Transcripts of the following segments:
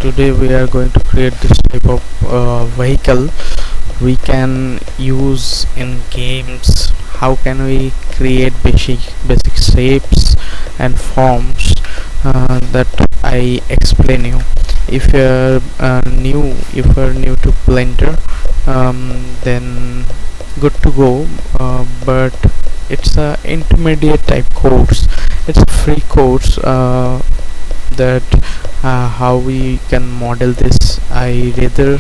Today we are going to create this type of vehicle we can use in games. How can we create basic shapes and forms that I explain you. If you're new to Blender, then good to go, but it's a intermediate type course. It's a free course that how we can model this. I gather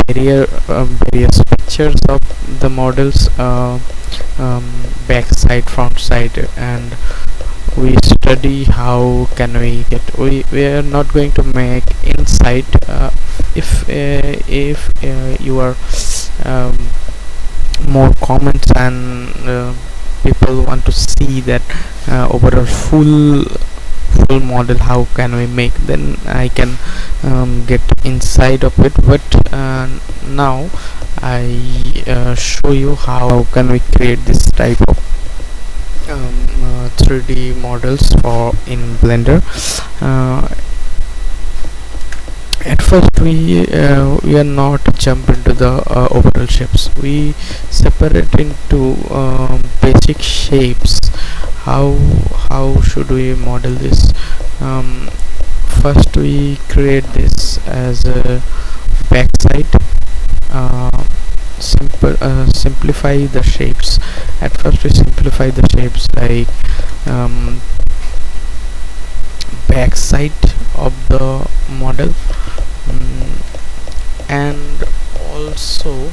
various pictures of the models, back side, front side, and we study how can we are not going to make inside. If you are more comments and people want to see that overall full model, how can we make, then I can get inside of it. But now I show you how can we create this type of 3D models for in Blender. At first we are not jump into the overall shapes. We separate into basic shapes. How should we model this? First we create this as a backside. Simplify the shapes. At first we simplify the shapes, like backside of the model, and also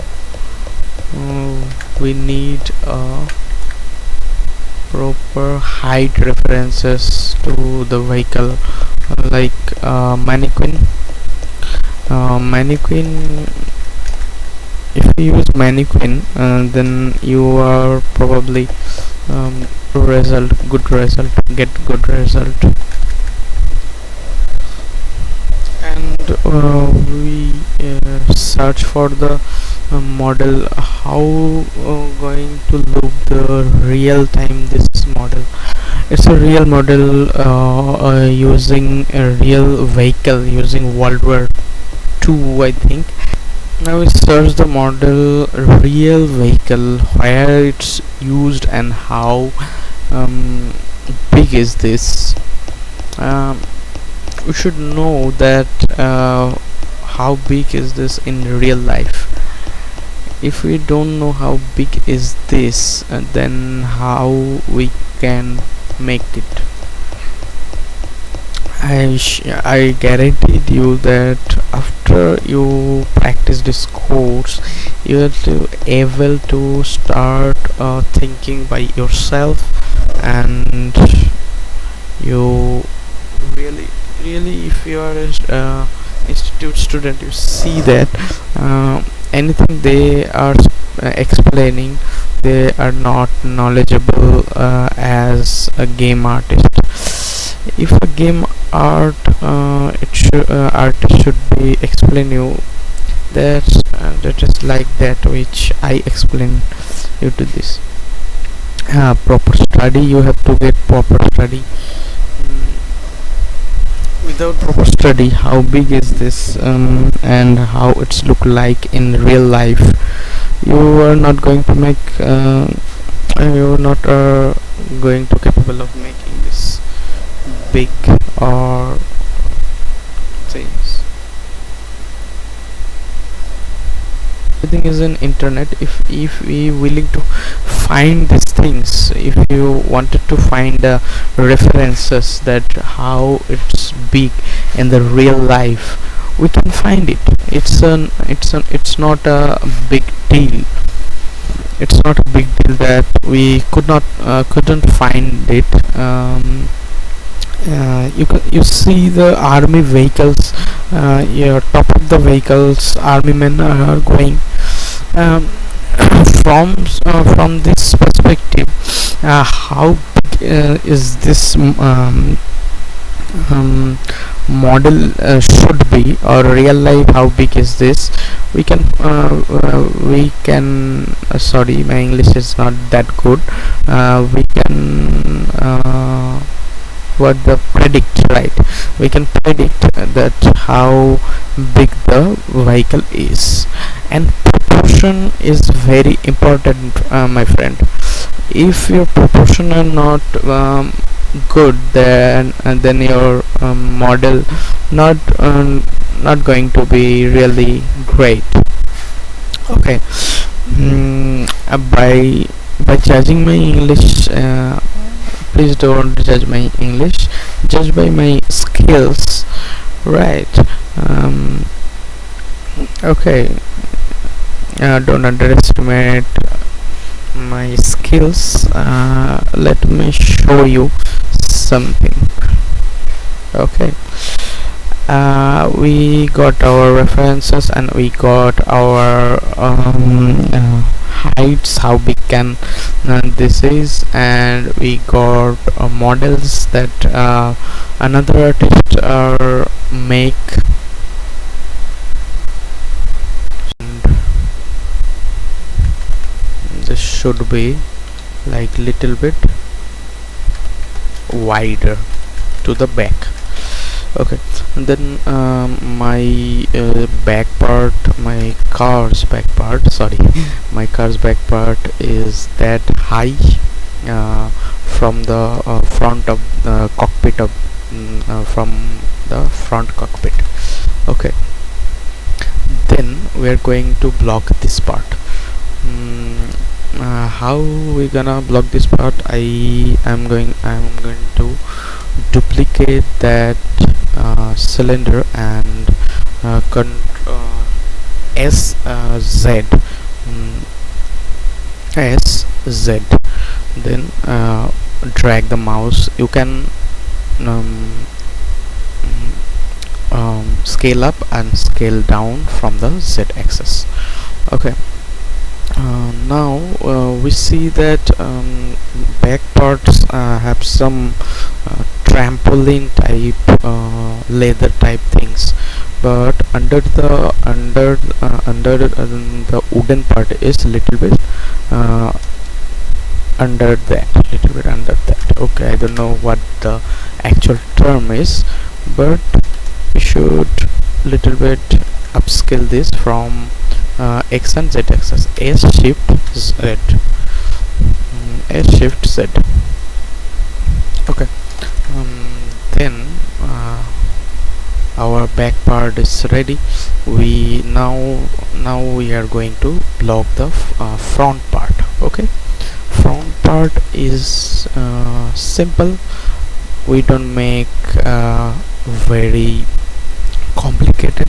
we need proper height references to the vehicle, like mannequin. If you use mannequin, then you are probably get good result. And we search for the model, how going to look the real time this model. It's a real model using a real vehicle using World War II, I think. Now we search the model real vehicle, where it's used and how big is this. We should know that how big is this in real life. If we don't know how big is this, then how we can make it. I guaranteed you that after you practice this course, you have to able to start thinking by yourself, and you really, if you are a institute student, you see that anything they are explaining, they are not knowledgeable as a game artist. If a game art artist should be explain you that is like that which I explain you to this. Proper study, you have to get proper study. Without proper study, how big is this and how it's look like in real life, you are not going to make you are not going to capable of making this big or things. Everything is in internet. If we willing to find these things, if you wanted to find references that how it's big in the real life, we can find it. It's not a big deal. It's not a big deal that we couldn't find it. You see the army vehicles, top of the vehicles, army men are going. From this perspective, how big is this model should be, or real life, how big is this? We can sorry, my English is not that good. We can what the predict, right? We can predict that how big the vehicle is, and proportion is very important, my friend. If your proportion are not good, then your model not not going to be really great. Okay. By judging my English, please don't judge my English, judge by my skills, right? Okay. Don't underestimate my skills. Let me show you something. Okay. We got our references, and we got our heights, how big can this is, and we got models that another artist make. And this should be like little bit wider to the back. Okay, and then my back part, my car's back part, sorry, my car's back part is that high from the front of the cockpit of from the front cockpit. Okay, then we are going to block this part. How we gonna block this part? I'm going to duplicate that cylinder and SZ SZ, then drag the mouse. You can scale up and scale down from the Z axis. Okay. Now we see that back parts have some trampoline type leather type things, but under the wooden part is little bit under that. Okay, I don't know what the actual term is, but we should little bit upscale this from X and Z axis. S shift Z. Okay. Then our back part is ready. We now we are going to block the front part. Okay, front part is simple. We don't make very complicated.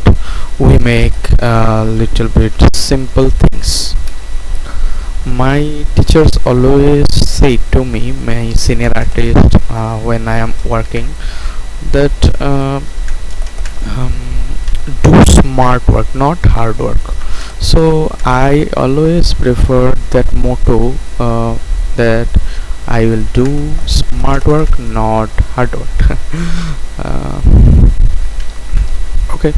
We make a little bit simple things. My teachers always say to me, my senior artist, when I am working, that do smart work, not hard work. So I always prefer that motto, that I will do smart work, not hard work. Okay,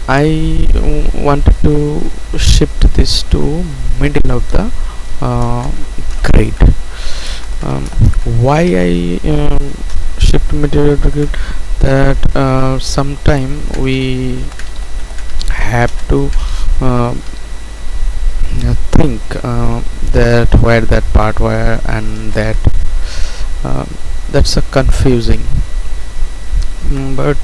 I wanted to shift this to middle of the grade. Why I shift middle of the grade? That sometime we have to think that where that part where, and that that's a confusing. But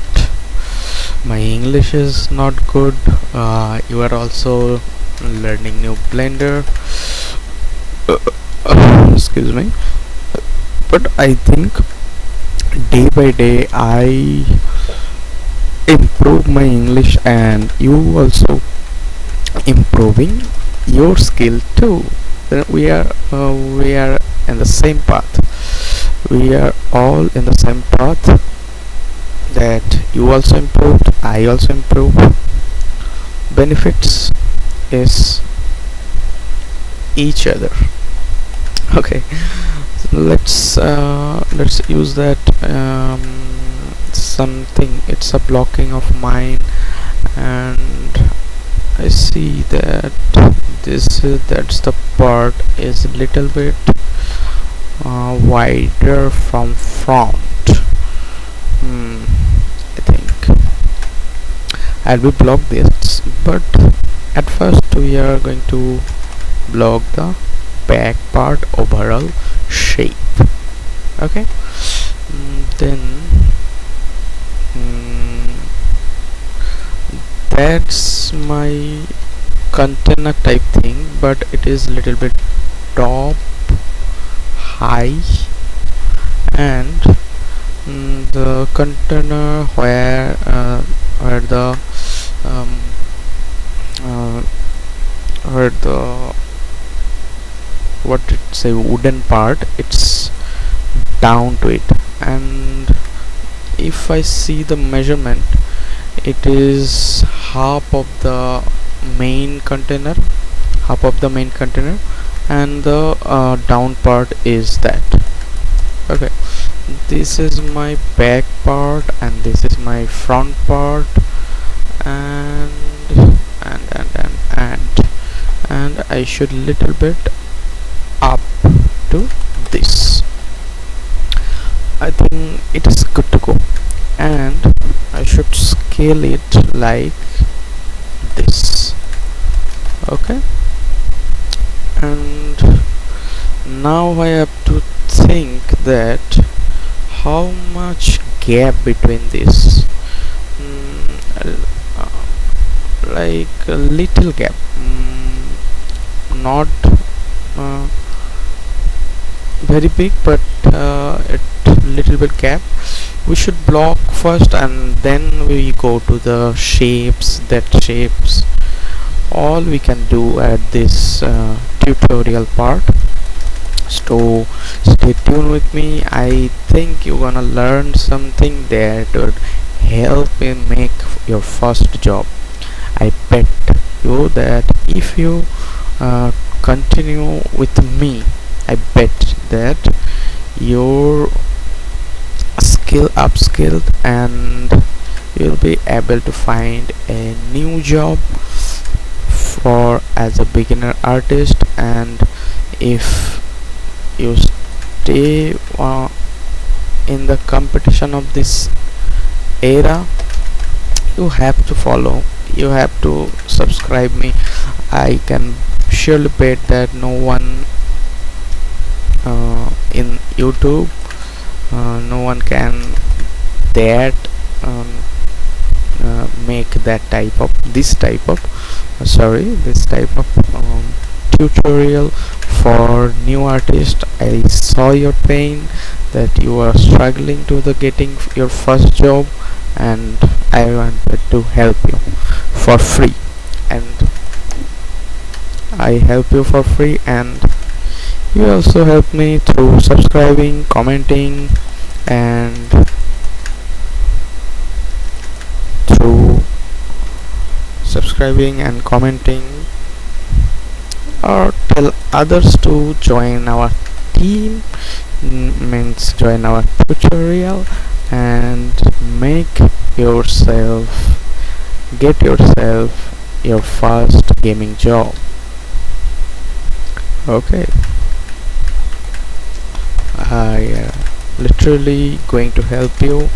my English is not good. You are also learning new Blender. Excuse me. But I think day by day I improve my English, and you also improving your skill too. Then we are in the same path. We are all in the same path. That you also improved, I also improve. Benefits is each other. Okay, so let's use that something. It's a blocking of mine, and I see that that's the part is a little bit wider from front. I think I'll be block this, but at first we are going to block the back part overall shape. Okay. Then that's my container type thing, but it is a little bit top high, and the container where the um, uh, where the what it say wooden part, it's down to it. And if I see the measurement, it is half of the main container, and the down part is that. Okay, this is my back part and this is my front part, and and I should little bit up to this. I think it is good to go, and I should scale it like this. Okay, and now I have to think that how much gap between this. Like a little gap, not very big, but it little bit gap. We should block first and then we go to the shapes. All we can do at this tutorial part. So stay tuned with me. I think you're gonna learn something that would help you make your first job. I bet you that if you continue with me, I bet that your upskilled and you'll be able to find a new job for as a beginner artist. And if you stay in the competition of this era, you have to subscribe me. I can surely bet that no one in YouTube, no one can that make this type of tutorial for new artists. I saw your pain that you are struggling to the getting your first job, and I wanted to help you for free, and I help you for free, and you also help me through subscribing, commenting, and or tell others to join our team, means join our tutorial and get yourself your first gaming job. Okay, I literally going to help you.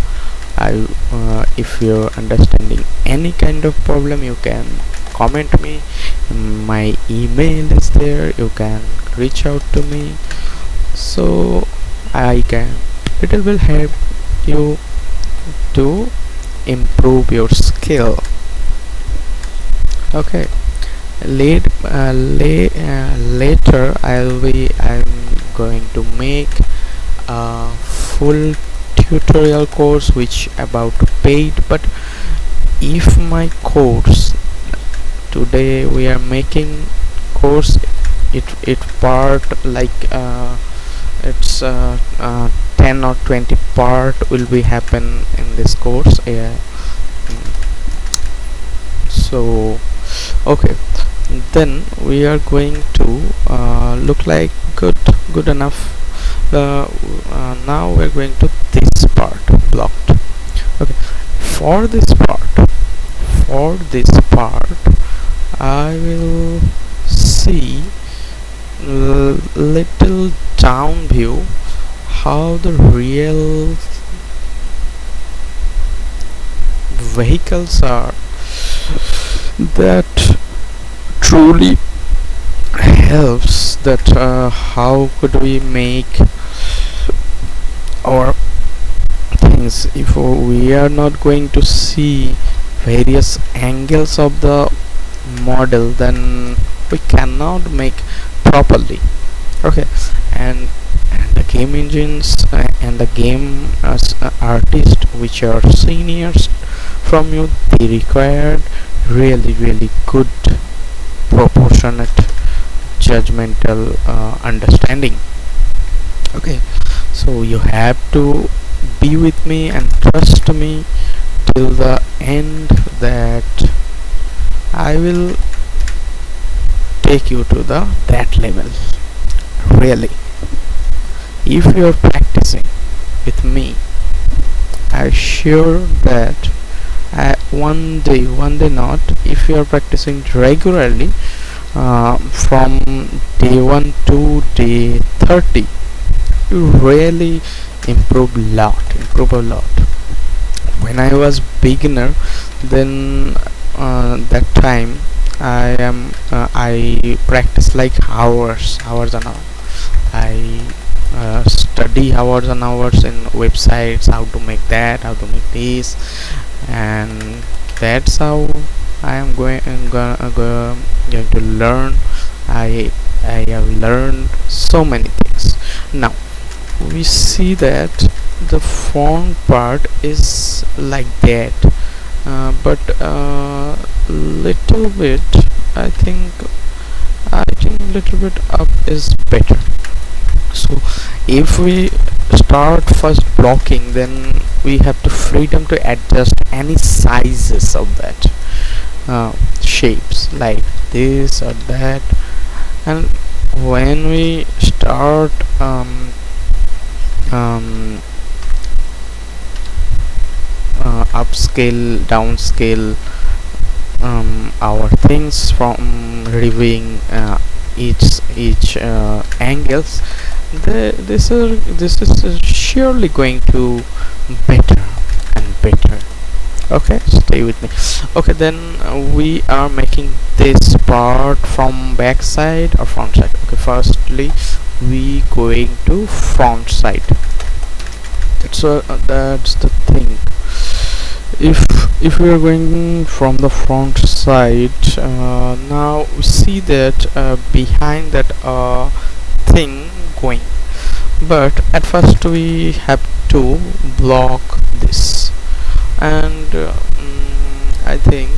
If you're understanding any kind of problem, you can comment me. My email is there, you can reach out to me, so it will help you to improve your skill. Okay, later I'm going to make a full tutorial course which about paid. But if my course today we are making course, it part like it's 10 or 20 part will be happen in this course. So okay, then we are going to look like good enough. Now we're going to this part blocked. Okay, for this part I will see little down view how the real vehicles are that truly helps that how could we make our things if we are not going to see various angles of the model, then we cannot make properly. Okay, and the game engines and the game artists which are seniors from you, they required really good proportionate judgmental understanding. Okay, so you have to be with me and trust me till the end that I will take you to that level. Really, if you are practicing with me, I sure that one day not, if you are practicing regularly from day 1 to day 30, you really improve a lot. When I was beginner, then that time I practice like hours and hours. I study hours and hours in websites, how to make that, how to make this, and that's how I am going to learn. I have learned so many things. Now we see that the font part is like that, but little bit I think little bit up is better. So if we start first blocking, then we have the freedom to adjust any sizes of that shapes like this or that. And when we start upscale, downscale our things from reviewing each angles, this is surely going to better and better. Okay, stay with me. Okay, then we are making this part from back side or front side. Okay, firstly we going to front side. That's the thing. If we are going from the front side, now we see that behind that thing going, but at first we have to block this. And I think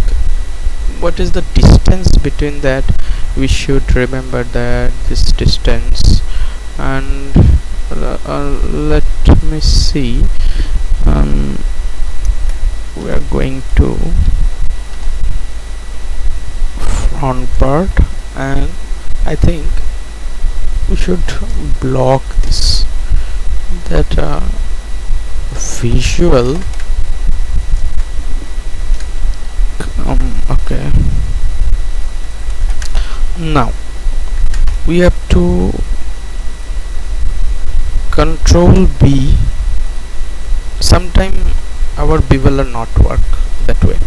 what is the distance between that, we should remember that this distance. And let me see, we are going to front part, and I think we should block this, that visual. Okay, now we have to control B. Sometime our B will not work that way.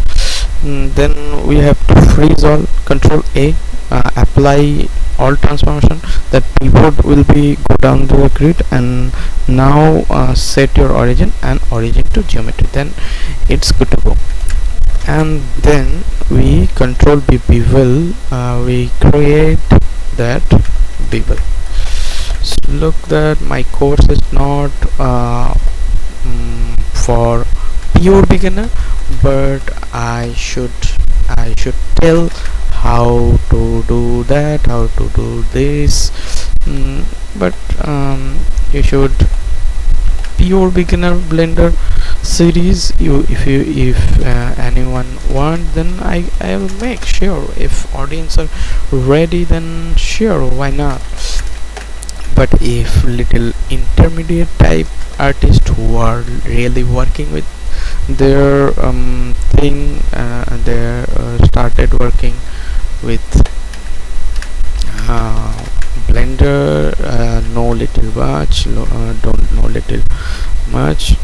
Then we have to freeze all, control A, apply all transformation. That keyboard will be go down to the grid, and now set your origin and origin to geometry, then it's good to go. And then we control B bevel, we create that bevel. So look that my course is not for pure beginner, but I should tell how to do that, how to do this. But you should pure beginner Blender series. If anyone want, then I will make sure. If audience are ready, then sure, why not. But if little intermediate type artists who are really working with their thing, they started working with Blender, know little much, don't know little much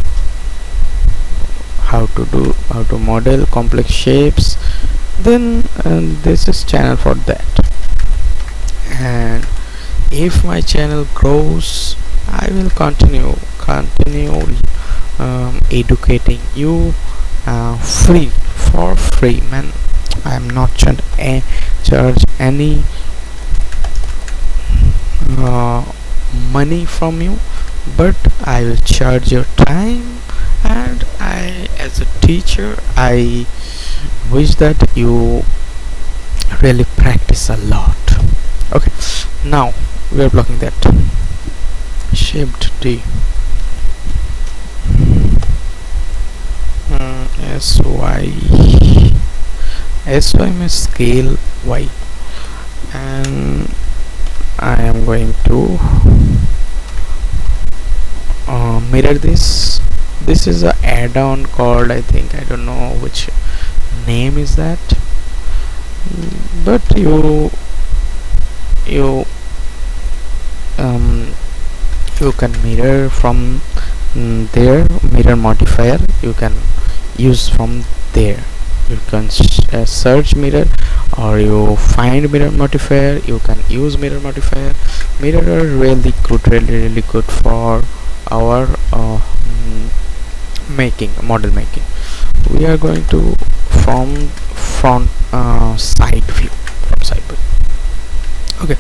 how to model complex shapes, then this is channel for that. And if my channel grows, I will continue educating you for free, man. I'm not charge any money from you, but I will charge your time. And I, as a teacher, I wish that you really practice a lot. Okay, now we are blocking that. Shaped D. SY means scale Y, and I am going to mirror this. This is a add-on called, I think, I don't know which name is that, but you can mirror from there. Mirror modifier you can use from there. You can search mirror, or you find mirror modifier. You can use mirror modifier. Mirror are really good for our model making. We are going to from front side view. Okay,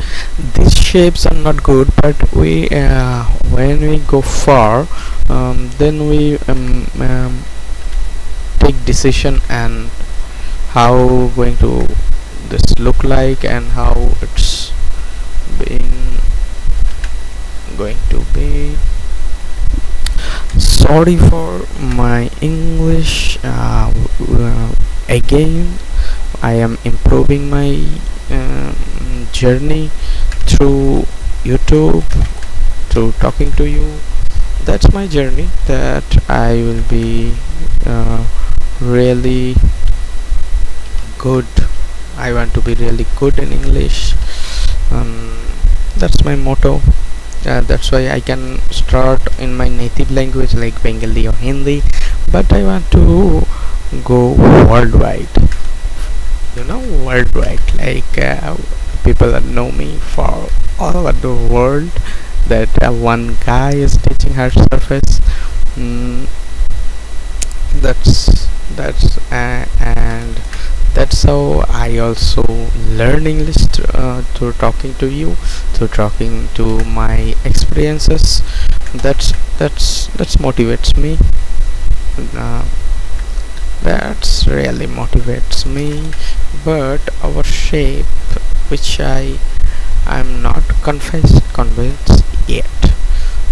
these shapes are not good, but we when we go far, then we take decision and how going to this look like, and how it's going to be. Sorry for my English. Again, I am improving my journey through YouTube, through talking to you. That's my journey, that I will be really good. I want to be really good in English. That's my motto. That's why I can start in my native language like Bengali or Hindi, but I want to go worldwide. Worldwide, like people that know me for all over the world, that one guy is teaching HardSurface. And that's how I also learn English through talking to you, through talking to my experiences. That motivates me. That's really motivates me. But our shape, which I'm not convinced yet,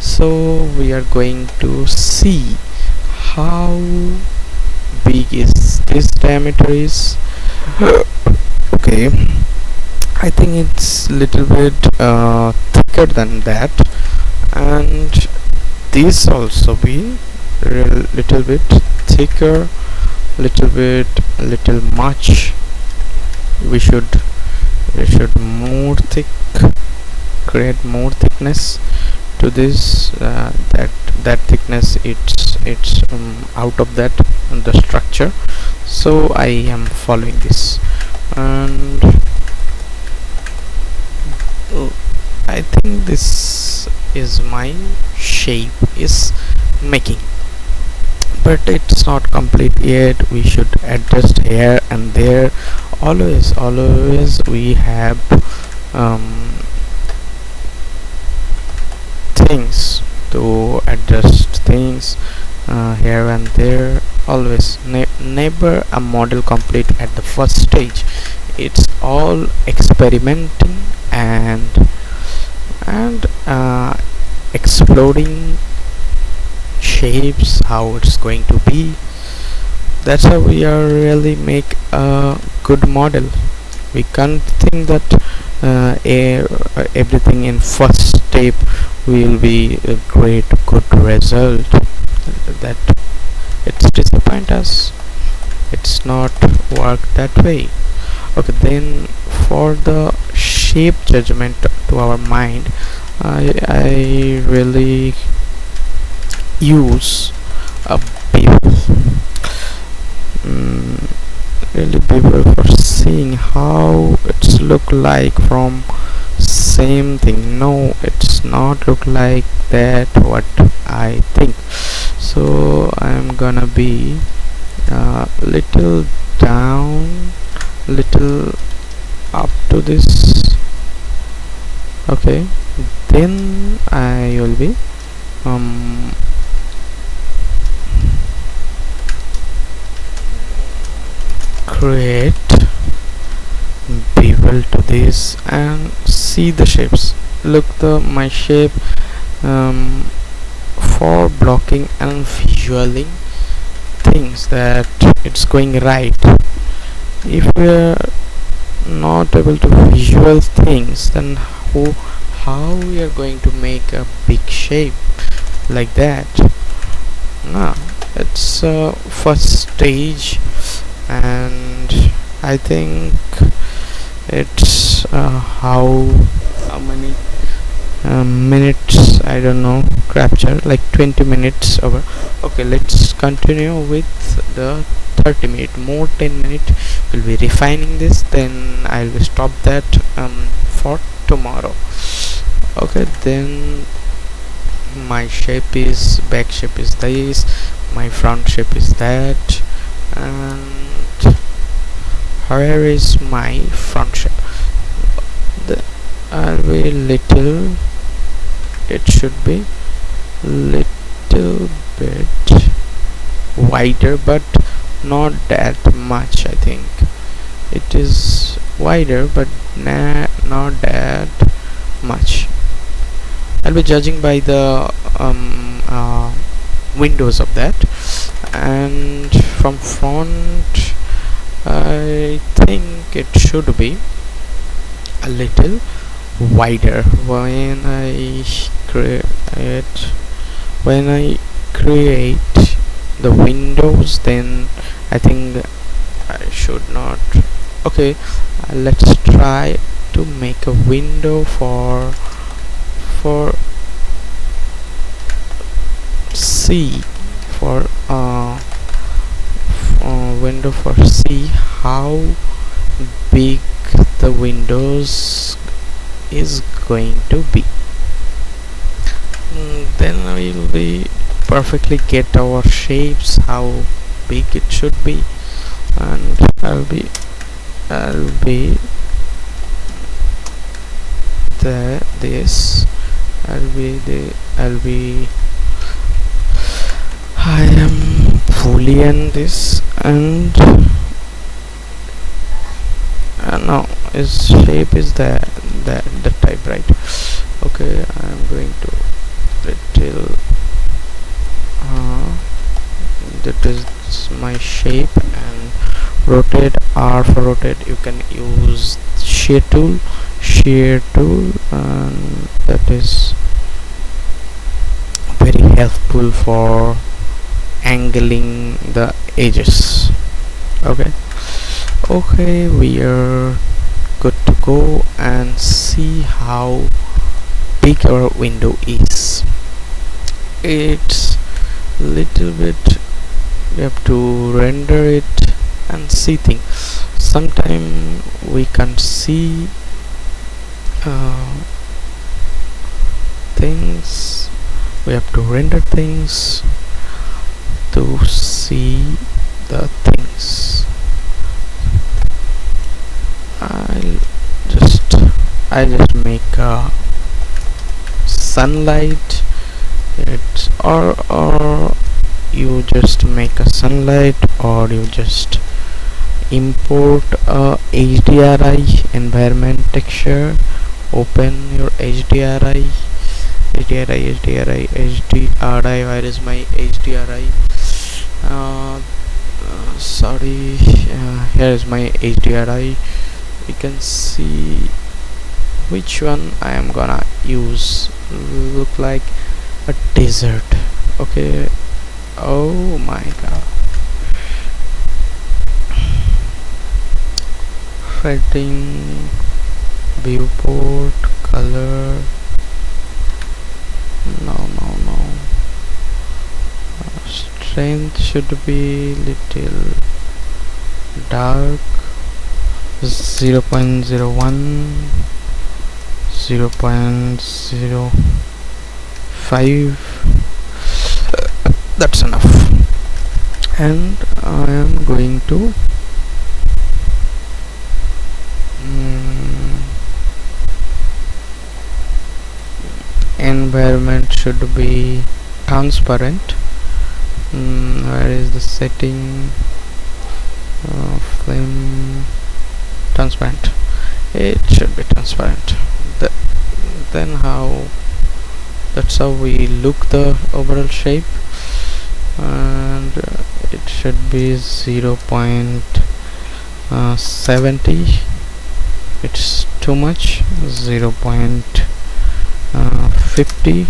so we are going to see how big is this diameter is. Okay, I think it's little bit thicker than that, and this also be little bit thicker, little much. We should more thick, create more thickness to this. That thickness, it's out of that the structure. So I am following this, and I think this is my shape is making, but it's not complete yet. We should adjust here and there. Always we have things to adjust things here and there. Always never a model complete at the first stage. It's all experimenting and exploring shapes, how it's going to be. That's how we are really make a good model. We can't think that everything in first step will be a good result. That it's disappoint us. It's not work that way. Okay, then for the shape judgment to our mind, I really use a bevel. mm, really people for seeing how it's look like from same thing. No, it's not look like that what I think. So I'm gonna be little down, little up to this. Okay, then I will be create bevel to this and see the shapes. Look the my shape um, for blocking and visualing things that it's going right. If we're not able to visual things, then how we are going to make a big shape like that? No, it's first stage, and I think it's how many minutes, I don't know, capture like 20 minutes over. Okay, let's continue with the 30-minute more. 10-minute will be refining this, then I will stop that for tomorrow. Okay, then my shape is back shape is this, my front shape is that, and where is my front shape? I'll be little, it should be little bit wider, but not that much. I think it is wider, but not that much. I'll be judging by the windows of that. And from front, I think it should be a little wider. When I create the windows, then I think I should not. Okay, let's try to make a window for C, for window for C, how big the windows is going to be. Then we will be perfectly get our shapes, how big it should be, and I'll be I am boolean this, and no, its shape is the type, right? Okay, I'm going to little that is my shape, and rotate, R for rotate. You can use shear tool, and that is very helpful for angling the edges. Okay, we are good to go, and see how big our window is. It's little bit, we have to render it and see things. Sometime we can see things, we have to render things to see the things. I just make a sunlight. It's or you just make a sunlight, or you just import a HDRI environment texture. Open your HDRI. Where is my HDRI? Sorry, here is my HDRI. We can see which one I am gonna use. Look like a desert. Okay, oh my god. Setting, viewport, color, no, strength should be little dark 0.01, 0.05. That's enough. And I am going to environment should be transparent. Where is the setting? Flame transparent. It should be transparent. Then that's how we look the overall shape. And it should be 0.70. It's too much. 0.50.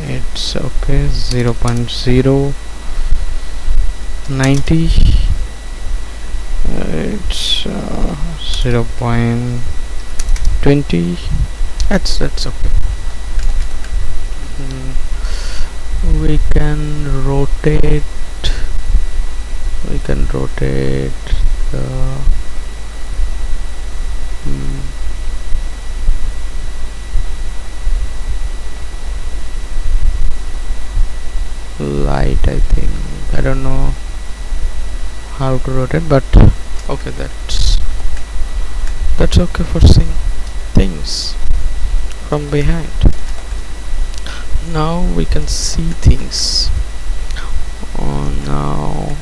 It's okay. 0.090. It's 0.20. That's okay. We can rotate the light. I think I don't know how to rotate, but okay, that's okay for seeing things from behind. Now we can see things. Now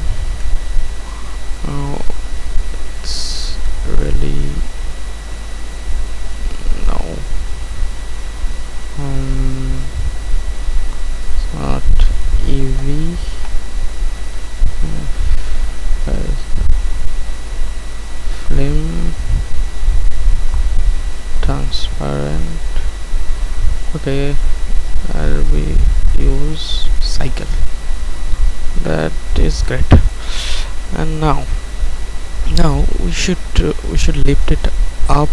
it's really no. It's not EV. Flame transparent. Okay, I'll be use cycle. That is great. And now we should lift it up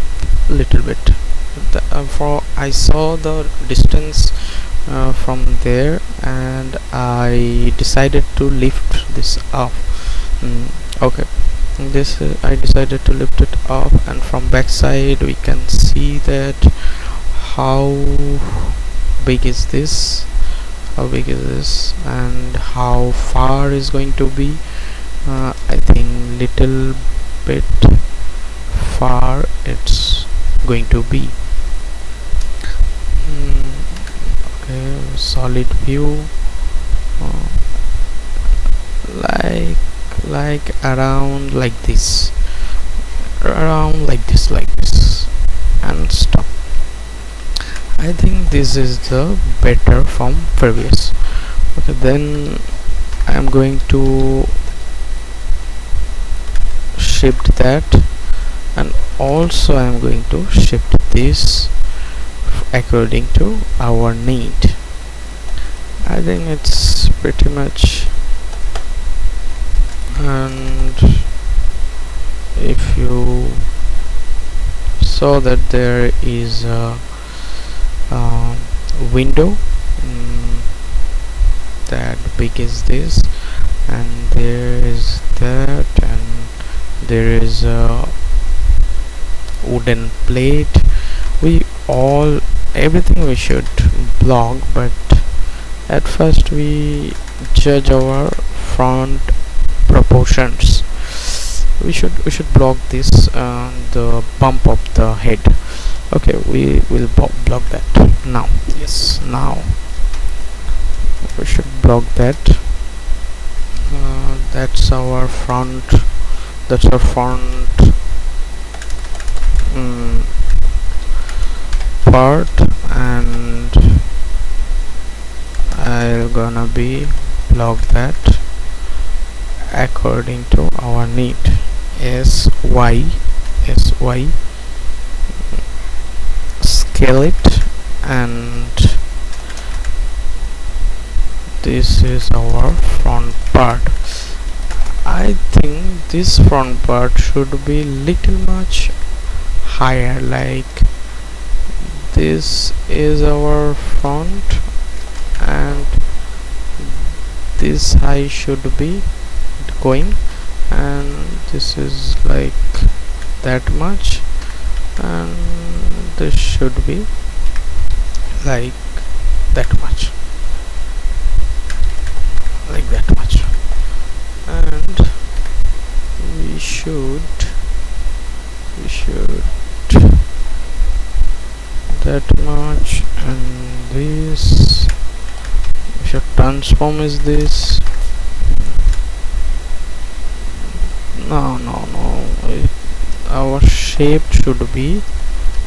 a little bit. For I saw the distance from there, and I decided to lift this up. Okay, I decided to lift it up, and from back side we can see that how big is this, and how far is going to be. I think little bit far it's going to be. Okay, solid view, like around like this, like this, and stop. I think this is the better from previous. Okay, then I am going to shift that, and also I am going to shift this according to our need. I think it's pretty much. And if you saw that there is a window that big is this, and there is that, and there is a wooden plate. Everything we should block, but at first we judge our front proportions. We should block this, the bump of the head. Okay, we will block that now. Yes, now we should block that. That's our front part, and I'm gonna be block that according to our need. SY, scale it, and this is our front part. I think this front part should be little much higher, like this is our front, and this height should be going and this is like that much, and this should be like that much, like that much, and we should that much, and this we should transform is this. No, our shape should be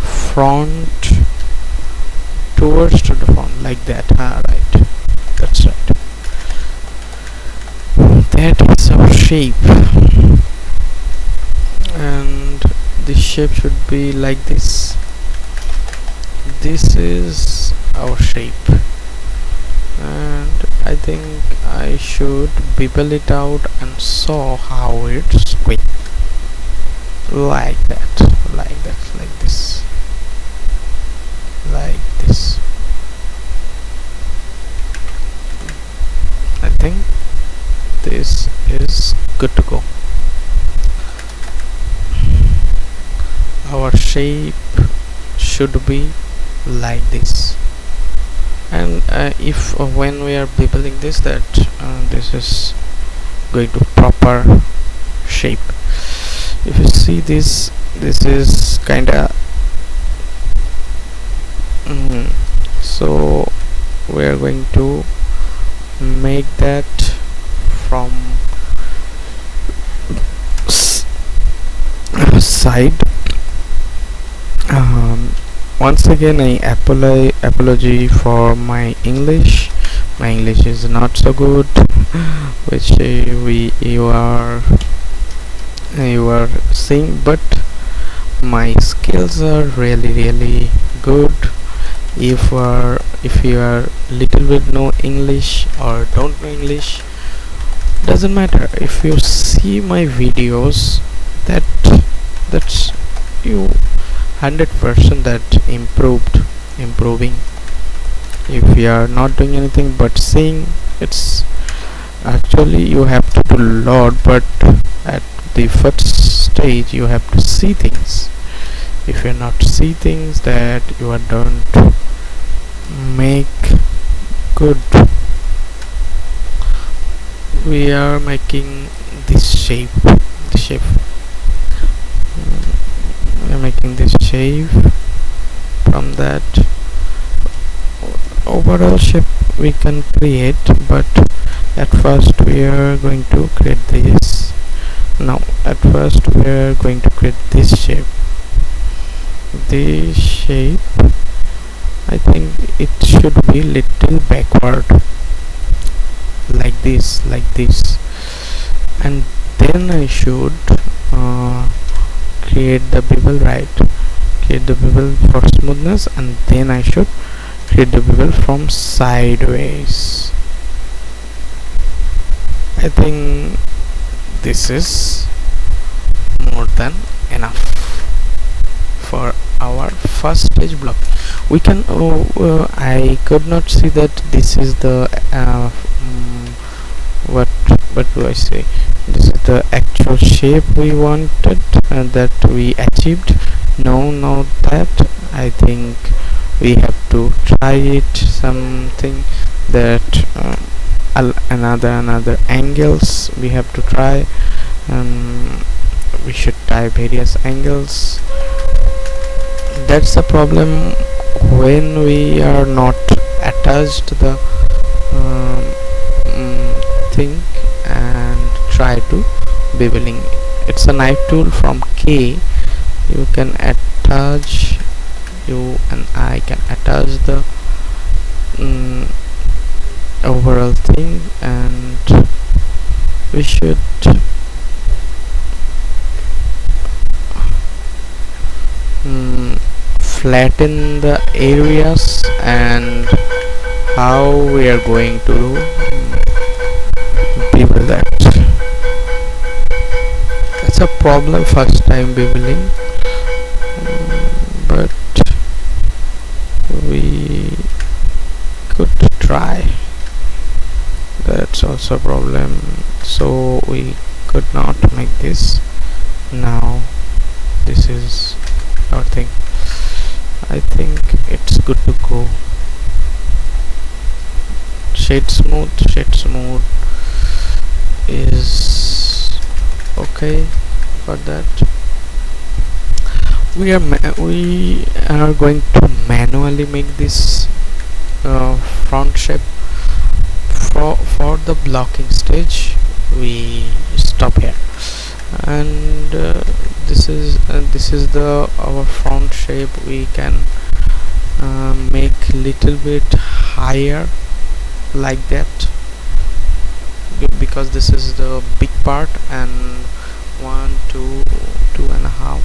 front towards to the front, like that. Right, that's right. That is our shape, and this shape should be like this. This is our shape, and I think I should bevel it out and show how it's going, like that, like this, like this. I think this is good to go. Our shape should be like this, and if when we are beveling this, that this is going to proper shape. If you see this is kinda so we are going to make that from side. Once again, I apology for my English. My English is not so good, which you are seeing, but my skills are really good. If you are little bit know English or don't know English, doesn't matter. If you see my videos, that's you 100% that improving. If you are not doing anything but seeing, it's actually you have to do a lot, but at the first stage you have to see things. If you not see things, that you are don't make good. We are making this shape, we are making this shape. From that overall shape we can create, but at first we are going to create this. Now at first we are going to create this shape. This shape, I think it should be little backward, like this, and then I should create the bevel, right? Create the bevel for smoothness, and then I should create the bevel from sideways. I think this is more than enough for our first stage block. We can I could not see that this is the what do I say, this is the actual shape we wanted and that we achieved. No, not that. I think we have to try it something that another angles we have to try. We should try various angles. That's the problem when we are not attached the thing and try to beveling. It's a knife tool from K. You can attach, you and I can attach the overall thing, and we should flatten the areas and how we are going to bevel that. That's a problem first time beveling, but we could try. That's also a problem, so we could not make this. Now this is our thing. I think it's good to go. Shade smooth is okay for that. We are going to manually make this front shape. For the blocking stage we stop here, and this is the our front shape. We can make little bit higher like that, because this is the big part, and 1 2 2.5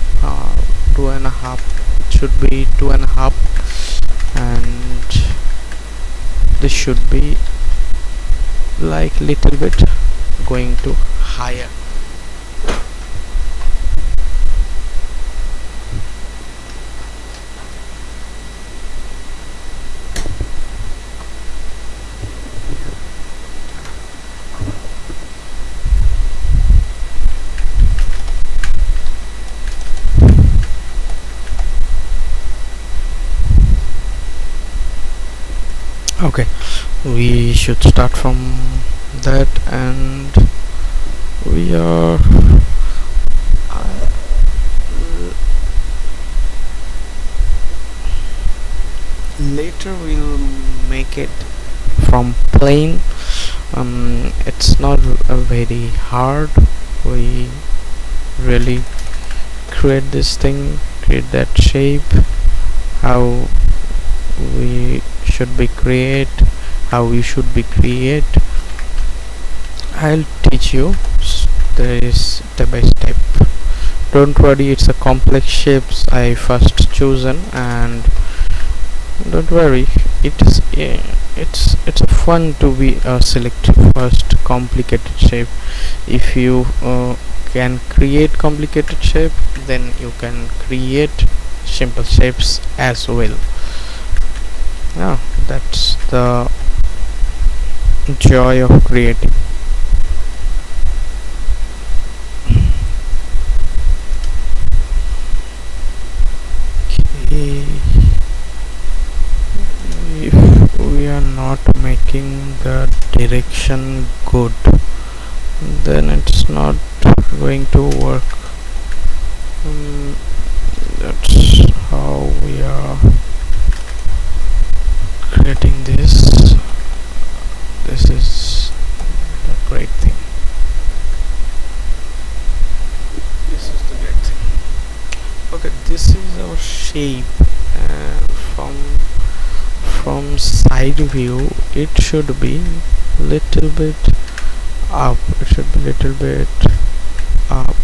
it should be 2.5, and this should be like little bit going to higher. Okay, we should start from that, and we are later we'll make it from plain. It's not very hard. We really create this thing, create that shape, how we should be create, how we should be create. I'll teach you. There is step by step. Don't worry, it's a complex shapes I first chosen, and don't worry, it's a fun to be select first complicated shape. If you can create complicated shape, then you can create simple shapes as well. Yeah, that's the joy of creating. Okay, if we are not making the direction good, then it's not going to work. That's how we are creating this. This is the great thing. This is the great thing. Okay, this is our shape, and from side view it should be little bit up. It should be little bit up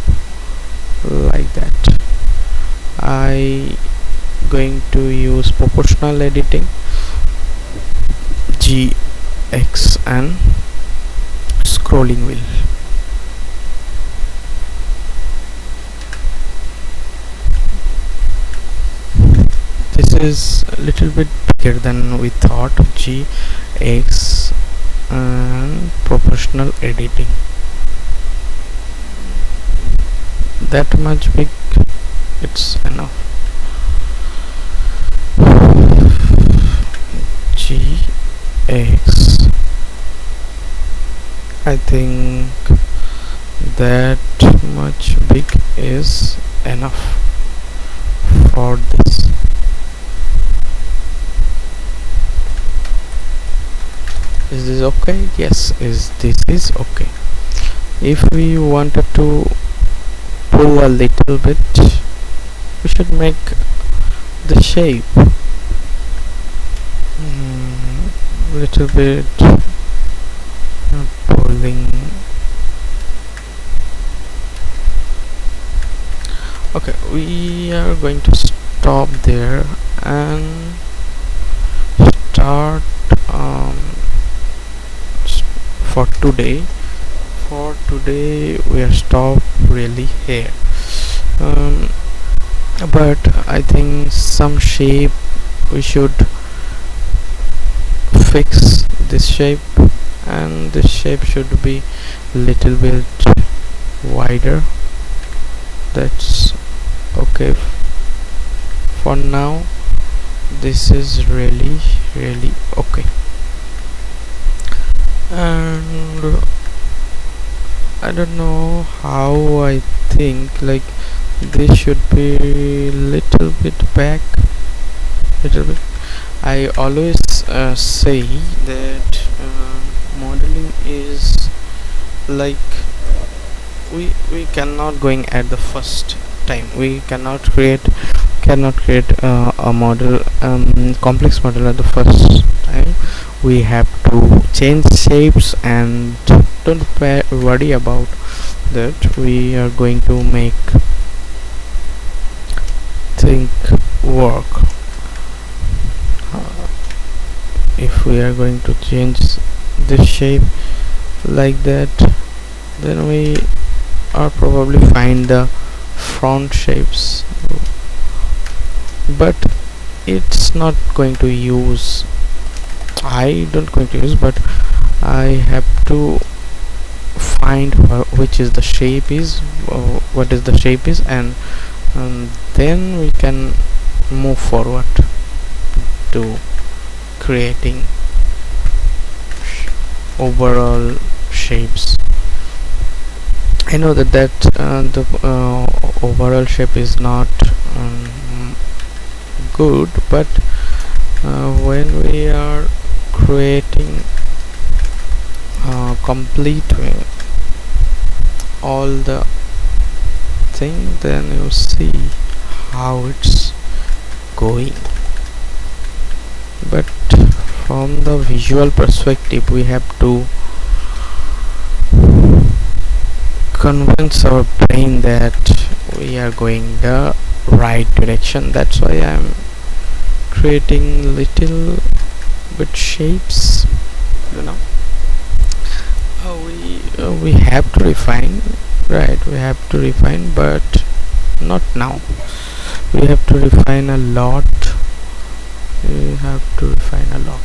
like that. I going to use proportional editing, GX, and scrolling wheel. This is a little bit bigger than we thought. GX and proportional editing, that much big, it's enough. GX, I think that much big is enough for this. Is this okay? Yes, this is okay. If we wanted to pull a little bit, we should make the shape little bit pulling. Okay, we are going to stop there and start for today. For today we are stopped really here, but I think some shape we should fix this shape, and this shape should be little bit wider. That's okay for now. This is really okay. And I don't know how, I think like this should be little bit back, little bit. I always say that modeling is like we cannot going at the first time. We cannot create a model, complex model at the first time. We have to change shapes, and don't worry about that. We are going to make think work. If we are going to change this shape like that, then we are probably find the front shapes, but it's not going to use, I don't going to use, but I have to find which is the shape is, what is the shape is, and then we can move forward to creating overall shapes. I know that the overall shape is not good, but when we are creating complete all the thing, then you see how it's going. But from the visual perspective, we have to convince our brain that we are going the right direction. That's why I'm creating little bit shapes, you know. We have to refine, right? We have to refine, but not now. We have to refine a lot. We have to refine a lot.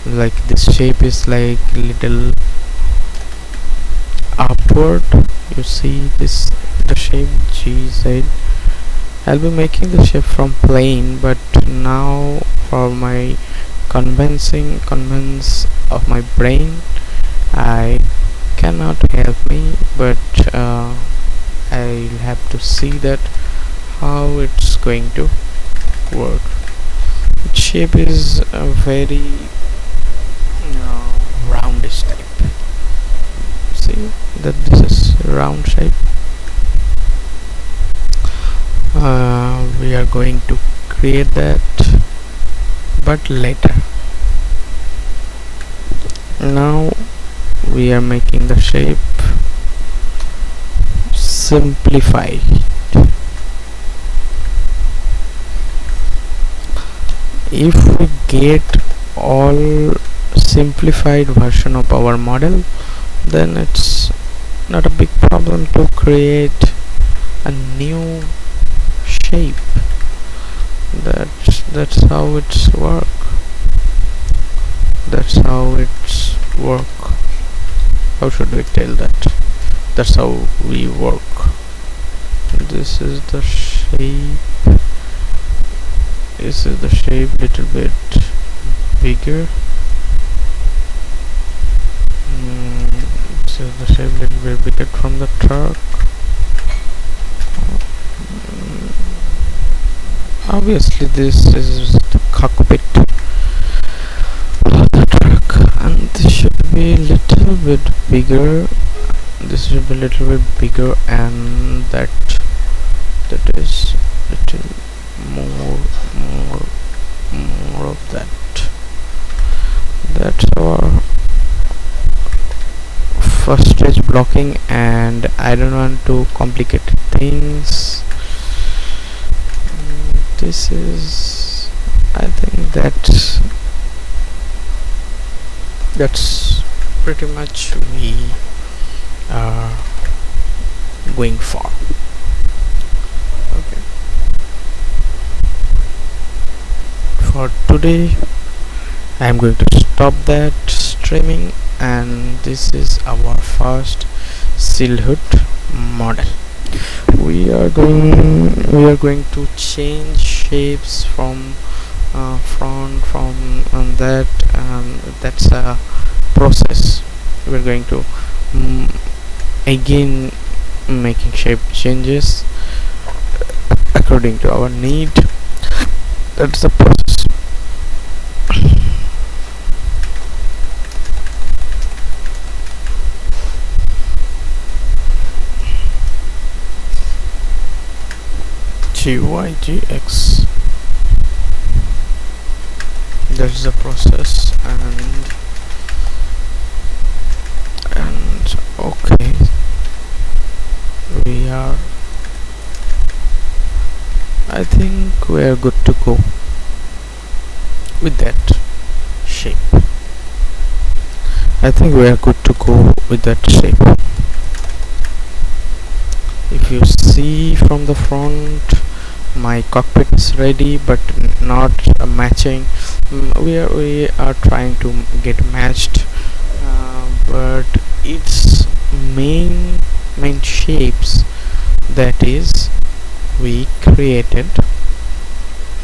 Like this shape is like little upward. You see this, the shape GZ. I'll be making the shape from plane, but now for my convince of my brain, I cannot help me, but I'll have to see that how it's going to work. Its shape is a very roundish type. See that this is round shape. We are going to create that, but later. Now we are making the shape simplified. If we get all simplified version of our model, then it's not a big problem to create a new shape. That's how it's work. That's how it's work. How should we tell that? That's how we work. This is the shape. This is the shape little bit bigger. This is the shape little bit bigger from the truck. Obviously this is the cockpit of the truck, and this should be little bit bigger. This should be little bit bigger, and that is little more of that. That's our first stage blocking, and I don't want to complicate things. This is, I think that's pretty much we are going for. Okay, for today I am going to stop that streaming, and this is our first silhouette model. We are going to change shapes from front from that. That's a process. We're going to again making shape changes according to our need. That's the process. GYGX. That's the process. And okay, I think we are good to go with that shape. If you see from the front, my cockpit is ready but not matching. We are trying to get matched, but its main shapes that is we created,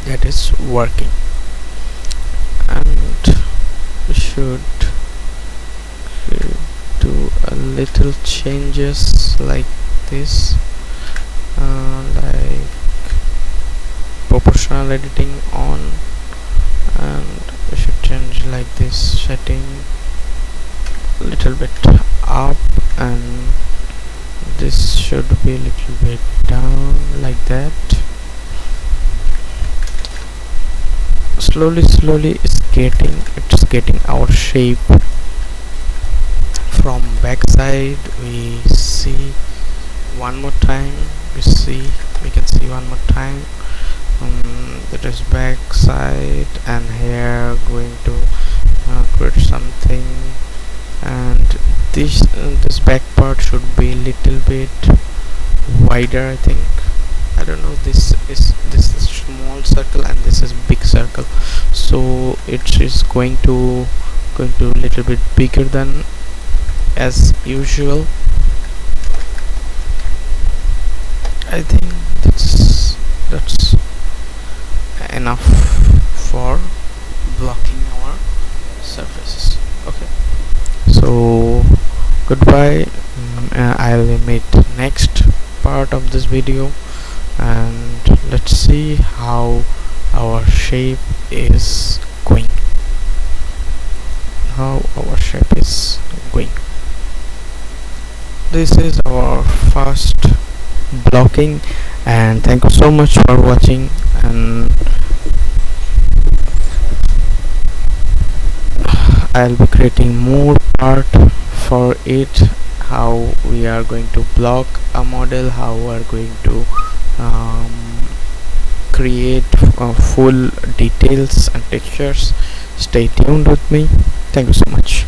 that is working, and we should do a little changes like this, like proportional editing on, and we should change like this setting a little bit up, and this should be a little bit down like that. Slowly it's getting our shape. From backside we see one more time, we can see one more time. That is backside, and here going to create something, and this back part should be a little bit wider, I think. I don't know, this is small circle and this is big circle, so it is going to a little bit bigger than as usual. I think that's enough for blocking our surfaces. Okay, so goodbye. I'll meet next part of this video, and let's see how our shape is going. This is our first blocking, and thank you so much for watching, and I'll be creating more part for it, how we are going to block a model, how we are going to create full details and textures. Stay tuned with me. Thank you so much.